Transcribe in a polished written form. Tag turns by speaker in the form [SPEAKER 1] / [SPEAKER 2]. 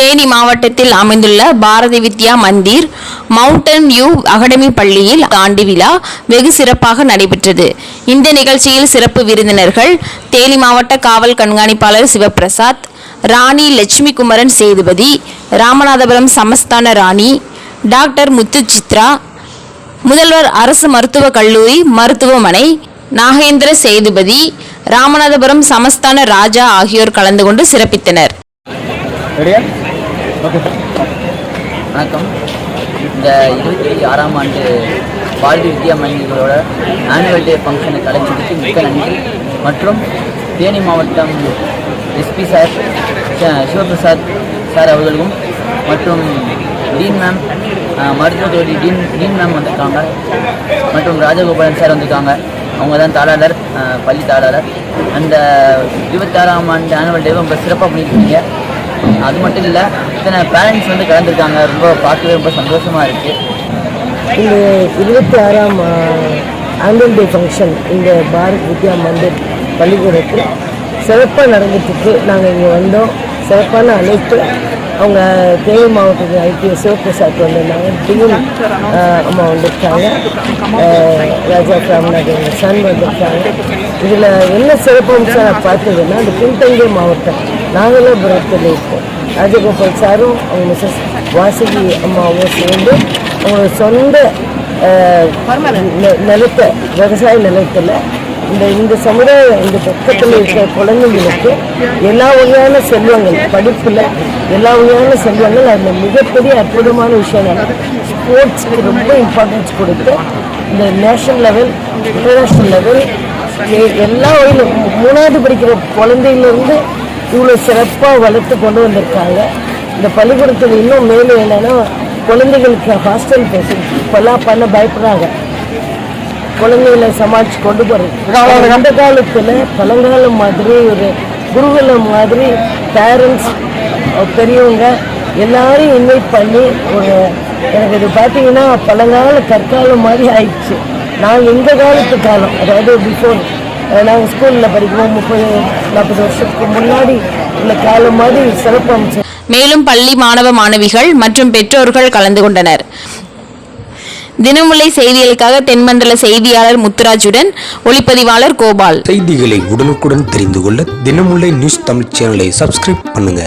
[SPEAKER 1] தேனி மாவட்டத்தில் அமைந்துள்ள Bharathi Vidya Mandir mountain view academy பள்ளியில் ஆண்டு விழா வெகு சிறப்பாக நடைபெற்றது. இந்த நிகழ்ச்சியில் சிறப்பு விருந்தினர்கள் தேனி மாவட்ட காவல் கண்காணிப்பாளர் சிவபிரசாத், ராணி லட்சுமி குமரன் சேதுபதி, ராமநாதபுரம் சமஸ்தான ராணி டாக்டர் முத்து சித்ரா, முதல்வர் அரசு மருத்துவக் கல்லூரி மருத்துவமனை நாகேந்திர சேதுபதி, ராமநாதபுரம் சமஸ்தான ராஜா ஆகியோர் கலந்து கொண்டு சிறப்பித்தனர்.
[SPEAKER 2] வணக்கம். இந்த 26ஆம் ஆண்டு பாரதி வித்யா மந்திரோட ஆனுவல் டே ஃபங்க்ஷனை கலைச்சதுக்கு மிக்க நன்றி. மற்றும் தேனி மாவட்டம் எஸ்பி சார் சிவபிரசாத் சார் அவர்களுக்கும் மற்றும் டீன் மேம் மருத்துவத்துறை டீன் மேம் வந்திருக்காங்க. மற்றும் ராஜகோபாலன் சார் வந்திருக்காங்க. அவங்க தான் தாளாளர், பள்ளி தாளாளர். அந்த 26ஆம் ஆண்டு ஆனுவல் டேவை ரொம்ப சிறப்பாக பண்ணியிருக்கீங்க. அது மட்டும் இல்லை, இத்தனை பேரண்ட்ஸ் வந்து கலந்துருக்காங்க. ரொம்ப பார்க்கவே ரொம்ப சந்தோஷமாக இருக்குது.
[SPEAKER 3] இந்த 26ஆம் ஆனுவல் டே ஃபங்க்ஷன் இந்த பாரத் வித்யா மந்திர் பள்ளிக்கூடத்தில் சிறப்பாக நடந்துட்டுருக்கு. நாங்கள் இங்கே வந்தோம். சிறப்பான அழைப்பு. அவங்க தேனி மாவட்டத்தில் ஐபிஎஸ் சிவபிரசாத் வந்திருந்தாங்க. டிஎன் அம்மா வந்திருக்காங்க. ராஜா ராமநாதன் சன் வந்திருக்காங்க. இதில் என்ன சிறப்பம்சம் பார்த்ததுன்னா, அந்த பின்தங்கிய மாவட்டம் நாகலாபுரத்தில் இருக்கும் ராஜகோபால் சாரும் அவங்க மிஸ்ஸஸ் வாசுகி அம்மாவும் சேர்ந்து அவங்களோட சொந்த நிலத்தை, விவசாய நிலத்தில் இந்த சமுதாயம், இந்த பக்கத்தில் இருக்கிற குழந்தைங்களுக்கு எல்லா வகையான செல்வங்கள், படிப்பில் எல்லா வகையான செல்வங்கள், அதில் மிகப்பெரிய அற்புதமான விஷயம் ஸ்போர்ட்ஸ்க்கு ரொம்ப இம்பார்ட்டன்ஸ் கொடுத்து இந்த நேஷனல் லெவல், இன்டர்நேஷ்னல் லெவல் எல்லா வகையிலும் 3வது படிக்கிற குழந்தையிலேருந்து இவ்வளோ சிறப்பாக வளர்த்து கொண்டு வந்திருக்காங்க. இந்த பள்ளிக்கூடத்தில் இன்னும் மேலும் என்னென்னா, குழந்தைகளுக்கு ஹாஸ்டல் ஃபெசிலிட்டி இப்போல்லாம் பண்ண பயப்படுறாங்க. குழந்தைகளை சமாளித்து கொண்டு போகிறது அந்த காலத்தில் பழங்காலம் மாதிரி ஒரு குருகுலம் மாதிரி பேரண்ட்ஸ், பெரியவங்க எல்லாரையும் இன்வைட் பண்ணி எனக்கு இது பார்த்தீங்கன்னா பழங்கால கற்காலம் மாதிரி ஆயிடுச்சு. நான் எங்கள் காலத்து காலம், அதாவது பிஃபோர் நாங்கள் ஸ்கூலில் படிக்கும்போது 30-40 வருஷத்துக்கு முன்னாடி உள்ள காலம் மாதிரி சிறப்பு அமைச்சர்.
[SPEAKER 1] மேலும் பள்ளி மாணவ மாணவிகள் மற்றும் பெற்றோர்கள் கலந்து கொண்டனர். தினமுல்லை செய்திகளுக்காக தென்மண்டல செய்தியாளர் முத்துராஜுடன் ஒளிப்பதிவாளர் கோபால்.
[SPEAKER 4] செய்திகளை உடனுக்குடன் தெரிந்து கொள்ள தினமுல்லை நியூஸ் தமிழ் சேனலை சப்ஸ்கிரைப் பண்ணுங்க.